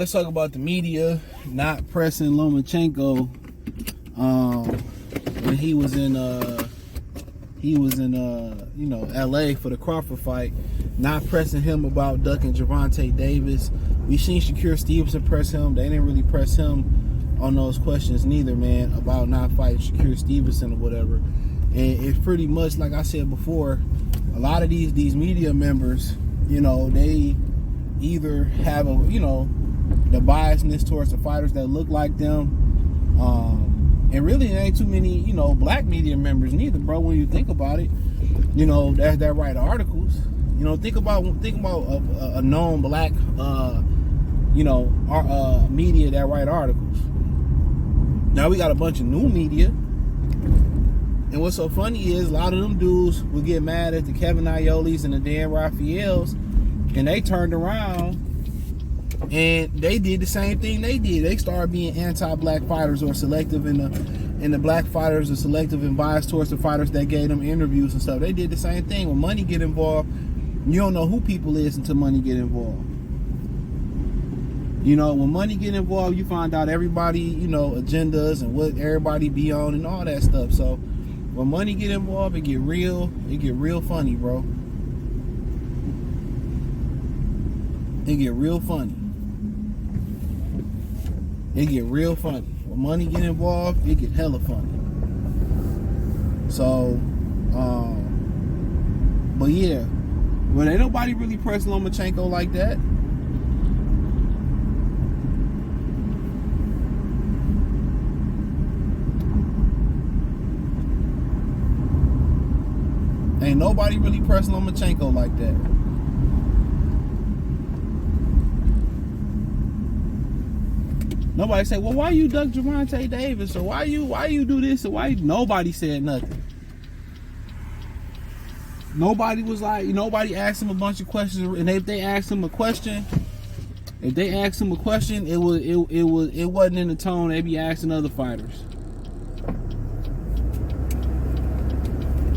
let's talk about the media not pressing Lomachenko when he was in LA for the Crawford fight, not pressing him about ducking Gervonta Davis. We seen Shakur Stevenson press him. They didn't really press him on those questions neither, man, about not fighting Shakur Stevenson or whatever. And it's pretty much like I said before, a lot of these media members, they either have the biasness towards the fighters that look like them, and really there ain't too many black media members neither, bro, when you think about it, that write articles. Think about a known black media that write articles. Now we got a bunch of new media, and what's so funny is a lot of them dudes would get mad at the Kevin Iolis and the Dan Raphaels, and they turned around and they did the same thing they did. They started being anti-black fighters or selective in the black fighters, or selective and biased towards the fighters that gave them interviews and stuff. They did the same thing. When money get involved, you don't know who people is until money get involved. When money get involved, you find out everybody, agendas and what everybody be on and all that stuff. So when money get involved, it get real funny, bro. It get real funny. When money get involved, it get hella funny. So, but yeah, but ain't nobody really pressing Lomachenko like that. Ain't nobody really pressing Lomachenko like that. Nobody say, well, why you duck Gervonta Davis? Or why you do this? Or why nobody said nothing. Nobody asked him a bunch of questions. And if they asked him a question, it wasn't in the tone they be asking other fighters.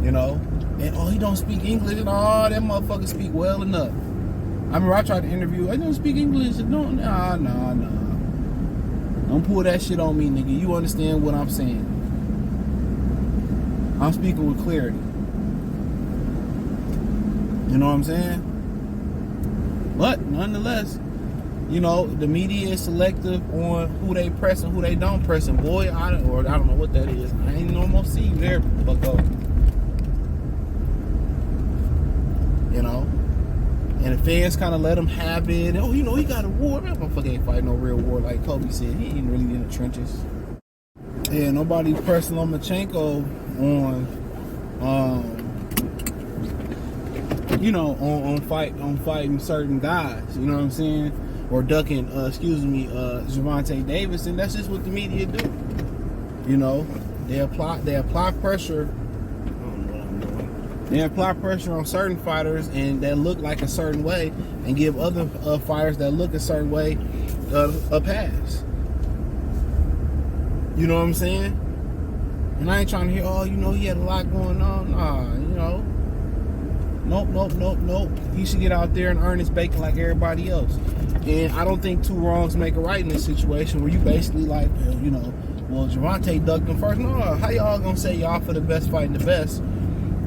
And he don't speak English, and that motherfucker speak well enough. I remember I tried to interview, I don't speak English. Nah. Don't pull that shit on me, nigga. You understand what I'm saying. I'm speaking with clarity. You know what I'm saying? But nonetheless, the media is selective on who they press and who they don't press. And boy, I don't know what that is. I ain't no more see you there, bucko. And the fans kind of let him have it. He got a war. That motherfucker ain't fighting no real war, like Kobe said. He ain't really in the trenches. Yeah, nobody pressing Lomachenko on fighting certain guys. You know what I'm saying? Or ducking, Gervonta Davis, and that's just what the media do. They apply pressure. They apply pressure on certain fighters and that look like a certain way, and give other fighters that look a certain way a pass. You know what I'm saying? And I ain't trying to hear, he had a lot going on. Nope. He should get out there and earn his bacon like everybody else. And I don't think two wrongs make a right in this situation where you basically like, Gervonta ducked him first. No, how y'all gonna say y'all for the best fighting the best?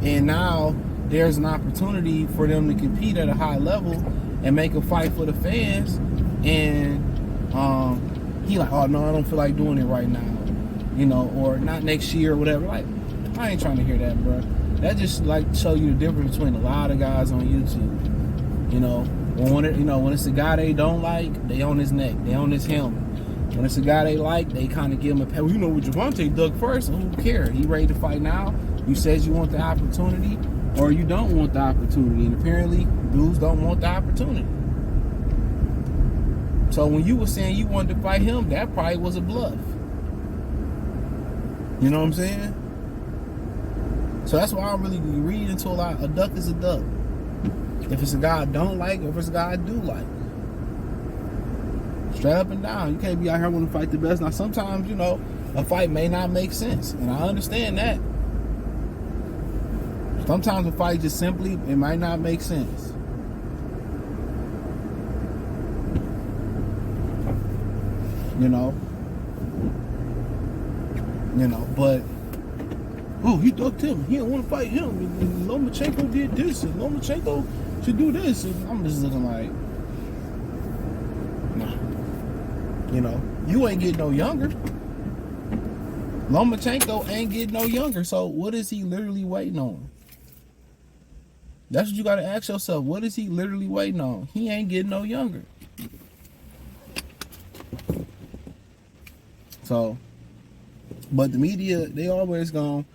And now there's an opportunity for them to compete at a high level and make a fight for the fans. And he like, oh no, I don't feel like doing it right now, or not next year or whatever. Like, I ain't trying to hear that, bro. That just like show you the difference between a lot of guys on YouTube. When it's a guy they don't like, they on his neck, they on his helmet. When it's a guy they like, they kind of give him a pay. With Gervonta ducked first, who cares? He ready to fight now. You said you want the opportunity, or you don't want the opportunity. And apparently, dudes don't want the opportunity. So when you were saying you wanted to fight him, that probably was a bluff. You know what I'm saying? So that's why I don't really read into a duck is a duck. If it's a guy I don't like, or if it's a guy I do like. Straight up and down. You can't be out here wanting to fight the best. Now sometimes, a fight may not make sense. And I understand that. Sometimes a fight just simply, it might not make sense. You know, but he ducked him. He didn't want to fight him. And Lomachenko did this, and Lomachenko should do this. And I'm just looking like, nah. You ain't getting no younger. Lomachenko ain't getting no younger. So what is he literally waiting on? That's what you got to ask yourself. What is he literally waiting on? He ain't getting no younger. So, but the media, they always gonna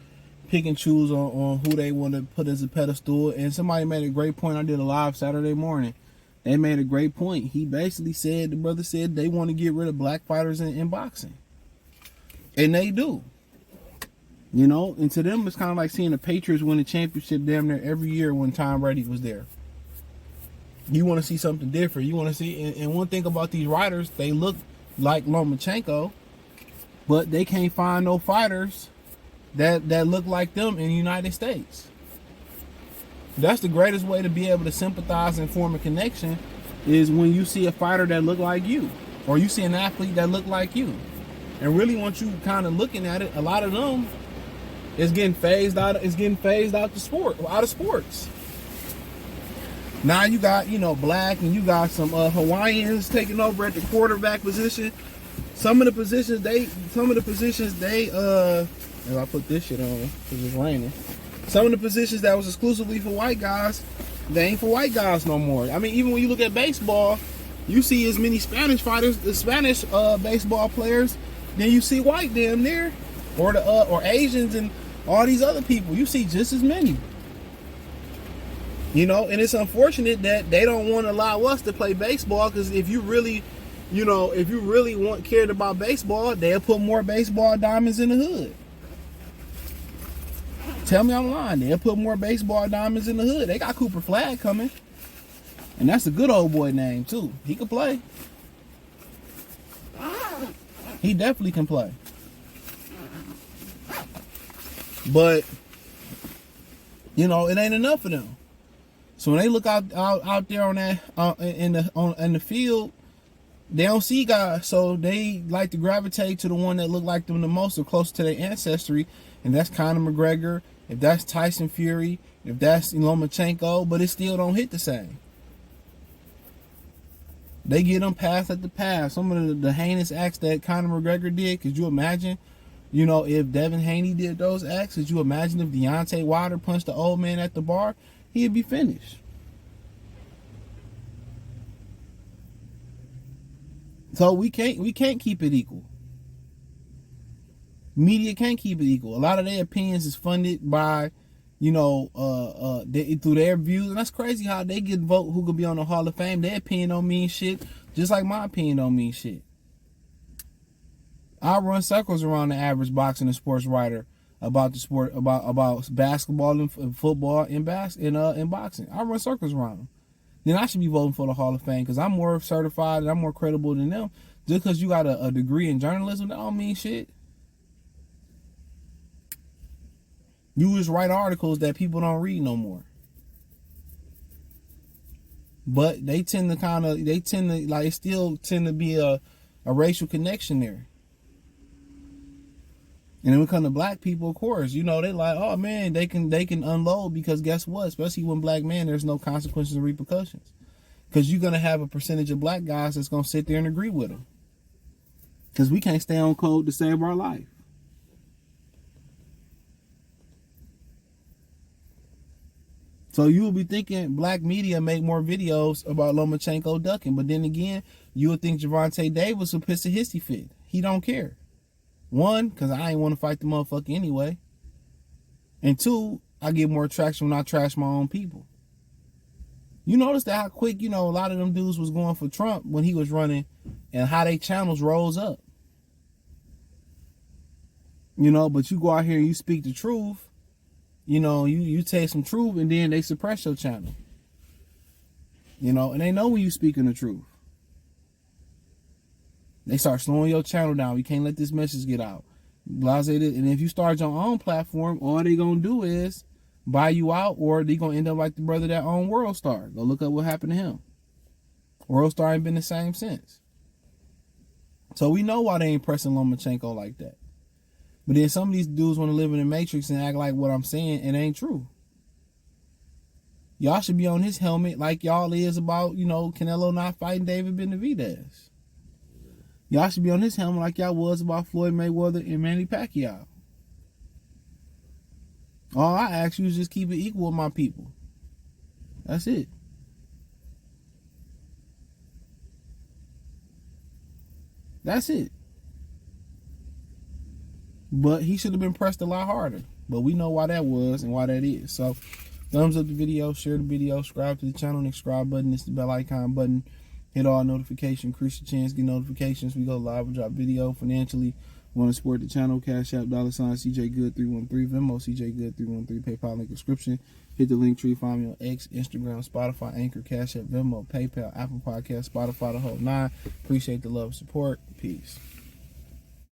pick and choose on who they want to put as a pedestal. And somebody made a great point. I did a live Saturday morning. They made a great point. He basically said, the brother said they want to get rid of black fighters in boxing. And they do. And to them, it's kind of like seeing the Patriots win a championship damn near every year when Tom Brady was there. You want to see something different. You want to see, and one thing about these writers, they look like Lomachenko, but they can't find no fighters that look like them in the United States. That's the greatest way to be able to sympathize and form a connection, is when you see a fighter that look like you, or you see an athlete that look like you. And really, once you kind of looking at it, a lot of them is getting phased out. Out of sports. Now you got black, and you got some Hawaiians taking over at the quarterback position. Some of the positions they if I put this shit on because it's raining. Some of the positions that was exclusively for white guys, they ain't for white guys no more. I mean, even when you look at baseball, you see as many Spanish fighters, the Spanish baseball players, than you see white damn near, or Asians and all these other people. You see just as many. And it's unfortunate that they don't want to allow us to play baseball, because if you really cared about baseball, they'll put more baseball diamonds in the hood. Tell me I'm lying. They'll put more baseball diamonds in the hood. They got Cooper Flagg coming. And that's a good old boy name, too. He can play. He definitely can play. But, it ain't enough of them. So when they look out there on that in the field, they don't see guys, so they like to gravitate to the one that look like them the most, or close to their ancestry, and that's Conor McGregor, if that's Tyson Fury, if that's Lomachenko, but it still don't hit the same. They get them pass at the pass. Some of the heinous acts that Conor McGregor did, could you imagine? If Devin Haney did those acts, could you imagine if Deontay Wilder punched the old man at the bar? He'd be finished. So we can't keep it equal. Media can't keep it equal. A lot of their opinions is funded by, through their views, and that's crazy how they get vote who could be on the Hall of Fame. Their opinion don't mean shit, just like my opinion don't mean shit. I run circles around the average boxing and sports writer about the sport, about basketball and football and boxing. I run circles around them. Then I should be voting for the Hall of Fame, because I'm more certified and I'm more credible than them. Just because you got a degree in journalism, that don't mean shit. You just write articles that people don't read no more. But they tend to still tend to be a racial connection there. And then when it comes to black people, of course, they like, oh man, they can unload, because guess what? Especially when black men, there's no consequences and repercussions. Because you're going to have a percentage of black guys that's going to sit there and agree with them. Because we can't stay on code to save our life. So you will be thinking black media make more videos about Lomachenko ducking. But then again, you would think Gervonta Davis would piss a hissy fit. He don't care. One, because I ain't want to fight the motherfucker anyway. And two, I get more traction when I trash my own people. You notice that how quick, a lot of them dudes was going for Trump when he was running, and how they channels rose up. But you go out here and you speak the truth, you take some truth, and then they suppress your channel. And they know when you speaking the truth. They start slowing your channel down. You can't let this message get out. And if you start your own platform, all they gonna do is buy you out, or they gonna end up like the brother that owned World Star. Go look up what happened to him. World Star ain't been the same since. So we know why they ain't pressing Lomachenko like that. But then some of these dudes want to live in the Matrix and act like what I'm saying, it ain't true. Y'all should be on his helmet like y'all is about, Canelo not fighting David Benavidez. Y'all should be on his helmet like y'all was about Floyd Mayweather and Manny Pacquiao. All I ask you is just keep it equal with my people. That's it. That's it. But he should have been pressed a lot harder. But we know why that was and why that is. So, thumbs up the video, share the video, subscribe to the channel. The subscribe button is the bell icon button. Hit all notifications, increase your chance, get notifications. We go live and drop video financially. Want to support the channel? Cash App, $CJ Good 313, Venmo, CJ Good 313, PayPal link description. Hit the link tree, find me on X, Instagram, Spotify, Anchor, Cash App, Venmo, PayPal, Apple Podcast, Spotify, the whole nine. Appreciate the love and support. Peace.